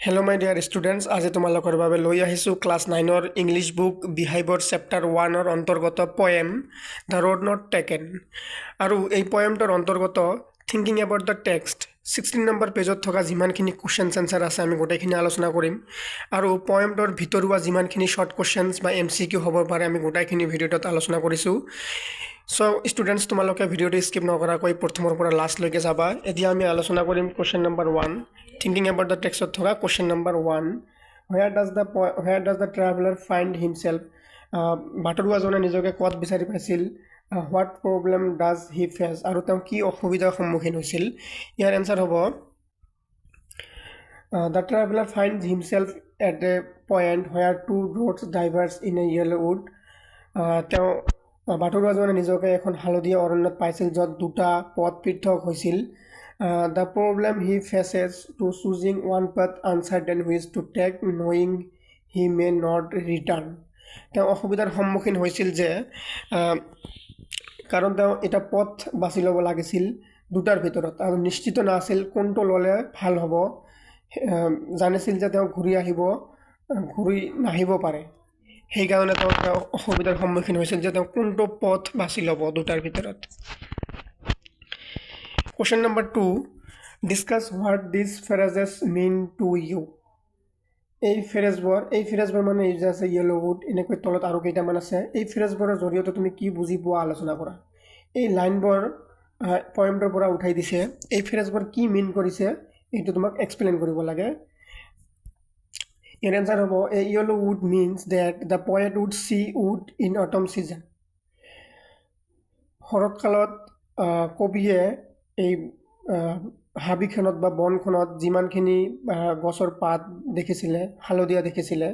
Hello my dear students, আজি তোমালোকৰ বাবে লৈ আহিছো ক্লাছ 9 ৰ ইংলিশ বুক বিহাইভৰ চেপ্টাৰ 1 ৰ অন্তৰ্গত poem the road not taken আৰু এই পোয়েমটোৰ অন্তৰ্গত thinking about the text 16 number পেজত থকা যিমানখিনি কোৱেশ্চনছ আনসাৰ আছে আমি গোটেইখিনি আলোচনা কৰিম আৰু পোয়েমটোৰ ভিতৰুৱা যিমানখিনি শৰ্ট কোৱেশ্চনছ বা এমসিকিউ হ'ব পাৰে আমি গোটেইখিনি ভিডিঅ'ত আলোচনা কৰিছো সো স্টুডেন্টস তোমালোকে ভিডিওটো স্কিপ নকৰাকৈ প্ৰথমৰ পৰা লাষ্ট লৈকে যাবা এতিয়া আমি আলোচনা কৰিম question number 1 thinking about the text of thoga question number 1 where does the traveler find himself batorua jone nijoke kot bisari paisil what problem does he face aru ta ki okhubida sammukhin hoisil your answer hobo the traveler finds himself at a point where two roads diverge in a yellow wood ta batorua jone nijoke ekhon halodia oronnot paisil jot duta pot pithok hoisil the problem he faces to choosing one path uncertain which to take knowing he may not return তেওঁ অসুবিধাৰ সন্মুখীন হৈছিল যে কাৰণ তেওঁ এটা পথ বাছি ল'ব লাগিছিল দুটাৰ ভিতৰত আৰু নিশ্চিত নাছিল কোনটো ললে ভাল হ'ব জানিছিল যে তেওঁ ঘূৰি নাহিব পাৰে সেই কাৰণে তেওঁ অসুবিধাৰ সন্মুখীন হৈছিল যে তেওঁ কোনটো পথ বাছি ল'ব দুটাৰ ভিতৰত Question number 2. Discuss what these phrases mean to you. এই ফ্ৰেজবোৰ মানে ইউজ আছে yellow wood এনেকৈ তলত আৰু কেইটামান আছে এই ফ্ৰেজবোৰৰ জৰিয়তে তুমি কি বুজি পোৱা আলোচনা কৰা এই লাইনবোৰ পয়েমটোৰ পৰা উঠাই দিছে এই ফ্ৰেজবোৰ কি মিন কৰিছে এইটো তোমাক এক্সপ্লেইন কৰিব লাগে ইয়াৰ আনসাৰ হ'ব a yellow wood means that the poet would see wood in autumn season শৰৎকালত কবিয়ে এই হাবিখনত বা বনখনত যিমানখিনি গছৰ পাত দেখিছিলে হালদিয়া দেখিছিলে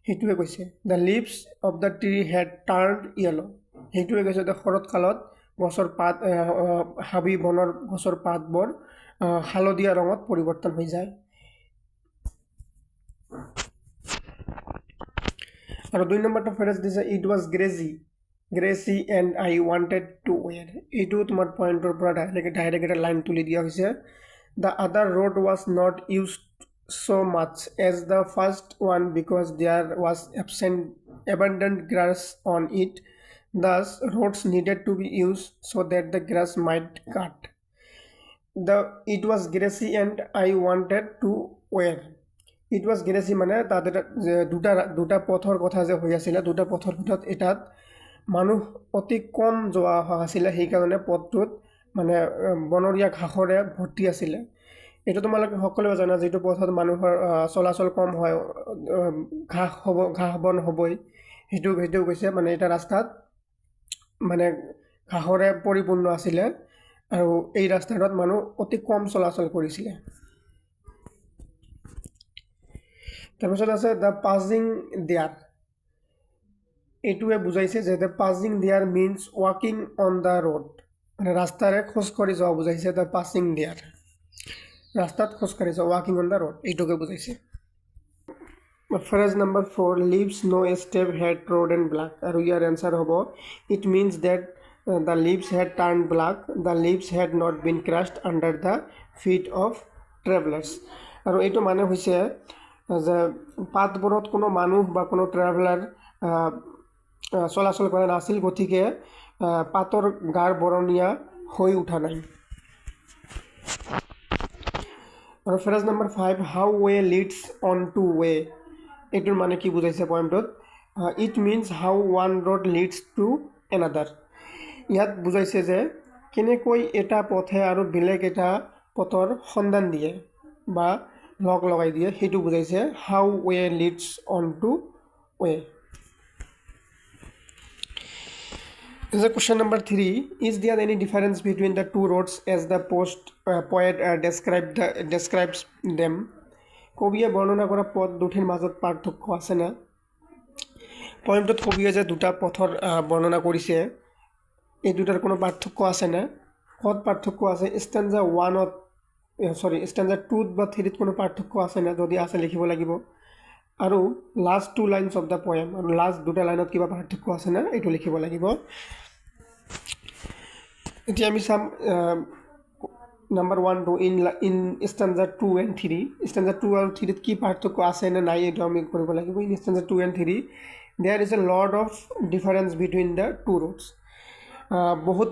হেতুৱে কৈছে the leaves of the tree had turned yellow হেতুৱে কৈছে যে শৰৎকালত গছৰ পাত হাবি বনৰ গছৰ পাতবোৰ হালদিয়া ৰঙত পৰিৱৰ্তন হৈ যায় আৰু 2 নম্বৰটো ফ্ৰেজ দিছে it was Gracie and I wanted to wear. Etu tumar pointer pura direct line tuli diya hoise. The other road was not used so much as the first one because there was abundant grass on it. Thus, roads needed to be used so that the grass might cut. It was Gracie and I wanted to wear. It was Gracie mane tader duta pothor kotha je hoy asile duta pothor bhitot etat মানুহ অতি কম যোৱা আছিল সেই কাৰণে পথটোত মানে বনৰীয়া ঘাঁহৰে ভৰ্তি আছিল এটো তোমালোকে সকলোৱে জানা যেটো পথত মানুহৰ চলাচল কম হয় ঘাঁহ বন হবই হেতু কৈছে মানে এটা ৰাস্তাত মানে ঘাঁহৰে পৰিপূৰ্ণ আছিল আৰু এই ৰাস্তাত মানুহ অতি কম চলাচল কৰিছিল তাৰপিছত আছে the passing there এটুৱে বুজাইছে যে the passing there means walking on the road মানে ৰাস্তাৰে খোজ কৰি যোৱা বুজাইছে the passing there ৰাস্তাত খোজ কৰি যোৱা walking on the road এটুকে বুজাইছে phrase number 4 leaves no step had trodden black আৰু ইয়াৰ আনসাৰ হ'ব it means that the leaves had turned black the leaves had not been crushed under the feet of travelers আৰু এইটো মানে হৈছে যে পাতবোৰত কোনো মানুহ বা কোনো ট্ৰেভেলাৰ চলাচল কৰা নাছিল গতিকে পাতৰ গাৰ বৰণীয়া হৈ উঠা নাই আৰু phrase number 5 how way leads on to way এটোৰ মানে কি বুজাইছে পয়েমটোত it means how one road leads to another ইয়াত বুজাইছে যে কেনেকৈ এটা পথে আৰু বেলেগ এটা পথৰ সন্ধান দিয়ে বা লগ লগাই দিয়ে হেতু বুজাইছে how way leads on to way This is question number 3. Is there any difference between the two roads as the poet describes them? কবিয়ে বৰ্ণনা কৰা পথ দুটিৰ মাজত পাৰ্থক্য আছে না পয়েমটোত কবিয়ে যে দুটা পথৰ বৰ্ণনা কৰিছে এই দুটাৰ কোনো পাৰ্থক্য আছে না কত পাৰ্থক্য আছে stanza 2 বা 3 ত কোনো পাৰ্থক্য আছে না যদি আছে লিখিব লাগিব আৰু last 2 lines of the poem আৰু লাস্ট দুটা লাইনত কিবা পাৰ্থক্য আছে না এটো লিখিব লাগিব এতিয়া আমি চাম number 1 2 in stanza 2 and 3 stanza 2 আৰু 3 কি পাৰ্থক্য আছে নে নাই এইটো আমি কৰিব লাগিব in stanza 2 and 3 there is a lot of difference between the two routes বহুত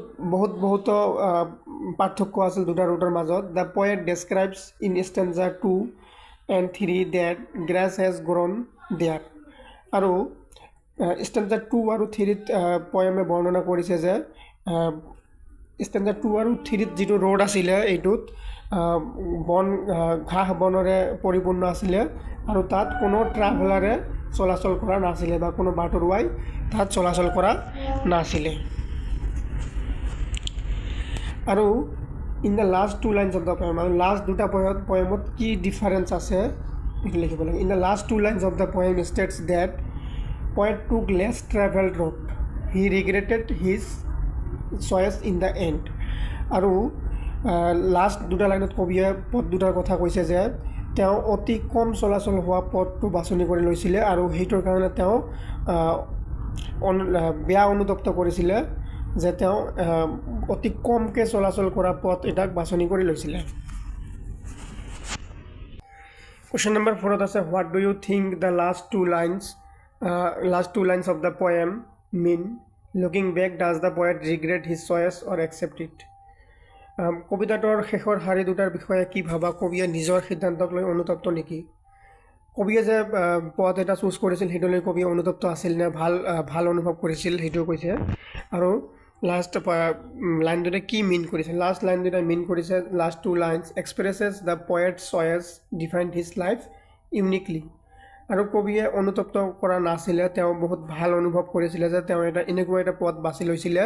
পাৰ্থক্য আছিল দুটা ৰুটৰ মাজত the poet describes in stanza 2 and 3 that grass has grown there আৰু stanza 2 আৰু 3 পয়েমে বৰ্ণনা কৰিছে যে ষ্টেঞ্জা 2 আৰু 3 যিটো ৰোড আছিলে এইটোত বন ঘাঁহ বনৰে পৰিপূৰ্ণ আছিলে আৰু তাত কোনো ট্ৰাভেলাৰে চলাচল কৰা নাছিলে বা কোনো বাটৰুৱাই তাত চলাচল কৰা নাছিলে আৰু in the last two lines of the poem আৰু লাষ্ট দুটা পয়েমত কি ডিফাৰেঞ্চ আছে এইটো লিখিব লাগে in the last two lines of the poem states that poet took less traveled road he regretted his choice in the end আৰু last দুটা লাইনত কবিয়ে পথ দুটাৰ কথা কৈছে যে তেওঁ অতি কম চলাচল হোৱা পথটো বাছনি কৰি লৈছিলে আৰু সেইটোৰ কাৰণে তেওঁ বেয়া অনুতপ্ত কৰিছিলে যে তেওঁ অতি কমকৈ চলাচল কৰা পথ এটাক বাছনি কৰি লৈছিলে Question number 4 আছে what do you think the last two lines of the poem mean looking back does the poet regret his choice or accept it কবিতাটোৰ শেষৰ শাৰী দুটাৰ বিষয়ে কি ভাবা কবিয়ে নিজৰ সিদ্ধান্তক লৈ অনুতপ্ত নেকি কবিয়ে যে পথ এটা চুজ কৰিছিল সেইটো লৈ কবিয়ে অনুতপ্ত আছিল নে ভাল অনুভৱ কৰিছিল সেইটো কৈছে আৰু লাষ্ট লাইন দুটা কি মিন কৰিছে লাষ্ট লাইন দুটা মিন কৰিছে last two lines expresses the poet's choice defined his life uniquely আৰু কবিয়ে অনুতপ্ত কৰা নাছিলে তেওঁ বহুত ভাল অনুভৱ কৰিছিলে যে তেওঁ এটা এনেকুৱা এটা পথ বাছি লৈছিলে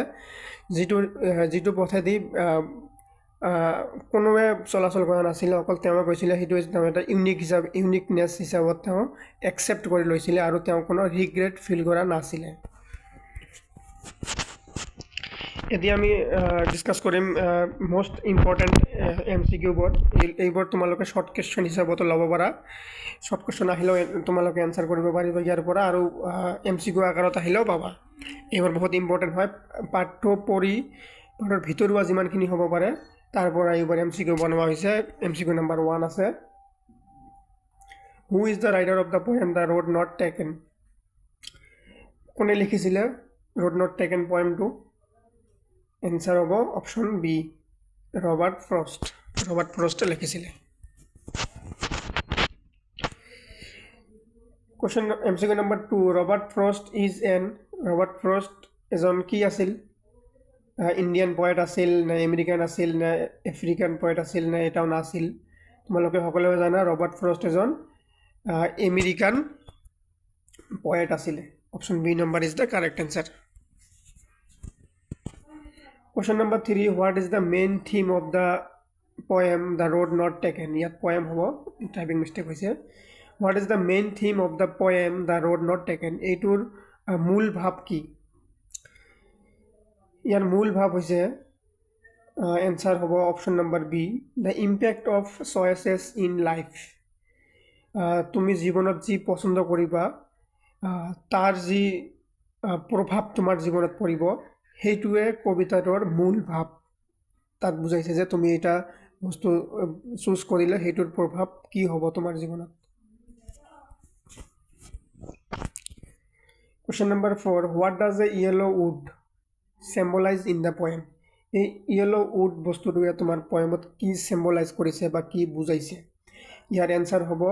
যিটো পথেদি কোনোৱে চলাচল কৰা নাছিলে অকল তেওঁ কৈছিলে সেইটো তেওঁ এটা ইউনিকনেছ হিচাপত তেওঁ একচেপ্ট কৰি লৈছিলে আৰু তেওঁ কোনো ৰিগ্ৰেট ফিল কৰা নাছিলে এতিয়া আমি ডিছকাছ কৰিম মোষ্ট ইম্পৰ্টেণ্ট MCQ বোৰ্ড এইবোৰ তোমালোকে শ্বৰ্ট কুৱেশ্যন হিচাপতো ল'ব পাৰা শ্বৰ্ট কুৱেশ্যন আহিলেও তোমালোকে এনচাৰ কৰিব পাৰিবা ইয়াৰ পৰা আৰু MCQ আকাৰত আহিলেও পাবা এইবোৰ বহুত ইম্পৰ্টেণ্ট হয় পাঠটো পঢ়ি পাঠৰ ভিতৰুৱা যিমানখিনি হ'ব পাৰে তাৰ পৰা এইবাৰ MCQ বনোৱা হৈছে MCQ নম্বৰ 1 আছে who is the writer of the poem the road not taken কোনে লিখিছিলে ৰোড নট টেকেন পয়েমটো এনসাৰ হব অপশন বি ৰবাৰ্ট ফ্ৰস্ট লিখিছিলে question MCQ number 2 Robert frost এজন কি আছিল ইন্ডিয়ান পয়েট আছিল না আমেরিকান আছিল না আফ্রিকান পয়েট আছিল না এটাও না আছিল তোমালোকে সকলোৱে জানা ৰবাৰ্ট ফ্ৰস্ট এজন আমেৰিকান পয়েট আছিল option B number is the correct answer Question number 3 what is the main theme of the poem the road not taken yet poem hobo typing mistake hoise what is the main theme of the poem the road not taken etur mool bhab ki yar mool bhab hoise answer hobo option number B the impact of choices in life tumi jibonot ji posondo koriba tar ji probhab tomar jibonot poribo সেইটোৱে কবিতাটোৰ মূল ভাব তাক বুজাইছে যে তুমি এটা বস্তু চুজ কৰিলে সেইটোৰ প্ৰভাৱ কি হ'ব তোমাৰ জীৱনত Question number 4 what does a yellow wood symbolize in the poem এই yellow wood বস্তুটোৱে তোমাৰ পয়েমত কি symbolize কৰিছে বা কি বুজাইছে ইয়াৰ আনসাৰ হ'ব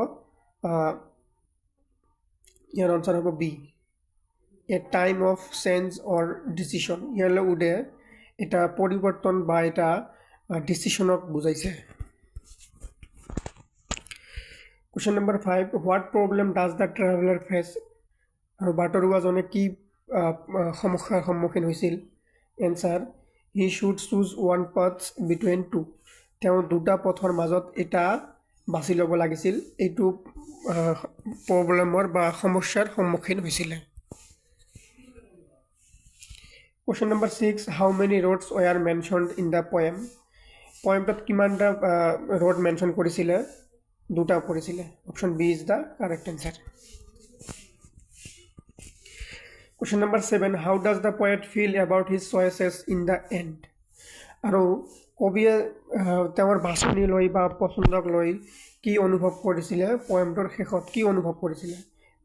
B a time of change or decision yellow wood এটা পরিবর্তন বা এটা ডিসিশনক বুঝাইছে Question number 5 what problem does the traveler face আৰু বাটৰুৱাজনে কি সমস্যাৰ সন্মুখীন হৈছিল answer he should choose one path between two তেওঁ দুটা পথৰ মাজত এটা বাছি ল'ব লাগিছিল এইটো প্ৰবলেমৰ বা সমস্যাৰ সন্মুখীন হৈছিল Question number 6 how many roads were mentioned in the poem poemত কিমানটা road mention কৰিছিলে দুটা কৰিছিলে option B is the correct answer Question number 7 how does the poet feel about his choices in the end আৰু কবিয়ে তেওঁৰ বাছনি লৈ বা পচন্দক লৈ কি অনুভৱ কৰিছিলে পয়েমটোৰ শেষত কি অনুভৱ কৰিছিলে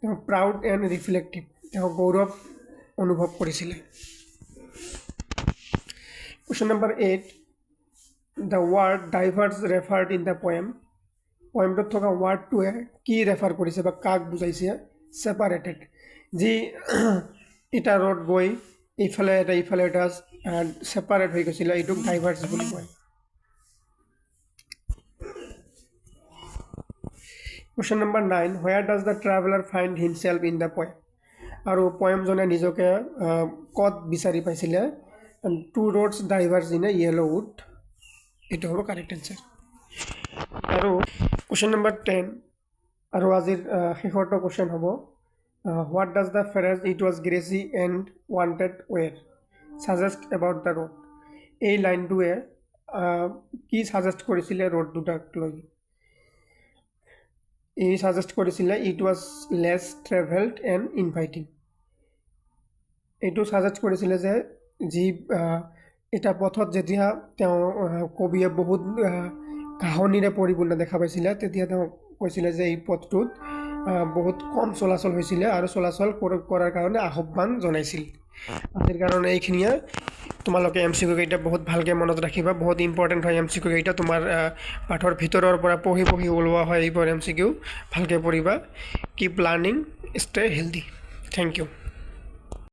তেওঁ প্ৰাউড এণ্ড ৰিফ্লেক্টিভ তেওঁ গৌৰৱ অনুভৱ কৰিছিলে Question number 8 The word diverse referred in the poem পয়েমটোত থকা ৱাৰ্ডটোৱে কি ৰেফাৰ কৰিছে বা কাক বুজাইছে সেপাৰেটেড যি এটা ৰোড গৈ ইফালে এটা সেপাৰেট হৈ গৈছিলে এইটোক ডাইভাৰ্স বুলি কয় Question number 9 Where does the traveler find himself in the poem আৰু পয়েমজনে নিজকে কত বিচাৰি পাইছিলে two roads diverge in a yellow wood এইটো হ'ব কারেক্ট आंसर আৰু Question number 10 আৰু আজিৰ শেষৰটো কোৱেশ্চন হ'ব What does the phrase it was grassy and wanted where suggest about the road এই লাইনটোৱে কি সাজেস্ট কৰিছিলে ৰোড দুটাক লৈ এই সাজেস্ট কৰিছিলে it was less traveled and inviting এইটো সাজেস্ট কৰিছিলে যে যি এটা পথত যেতিয়া তেওঁ কবিয়ে বহুত কাহনিৰে পৰিপূৰ্ণ দেখা পাইছিলে তেতিয়া তেওঁ কৈছিলে যে এই পথটোত বহুত কম চলাচল হৈছিল আৰু চলাচল কৰাৰ কাৰণে আহ্বান জনাইছিল আজিৰ কাৰণে এইখিনিয়ে তোমালোকে এমসিকিউ কেইটা বহুত ভালকে মনত ৰাখিবা বহুত ইম্পৰ্টেন্ট হয় এমসিকিউ কেইটা তোমাৰ পাঠৰ ভিতৰৰ পৰা পঢ়ি ওলোৱা হয় এইবোৰ এমসিকিউ ভালকে পঢ়িবা keep learning stay healthy thank U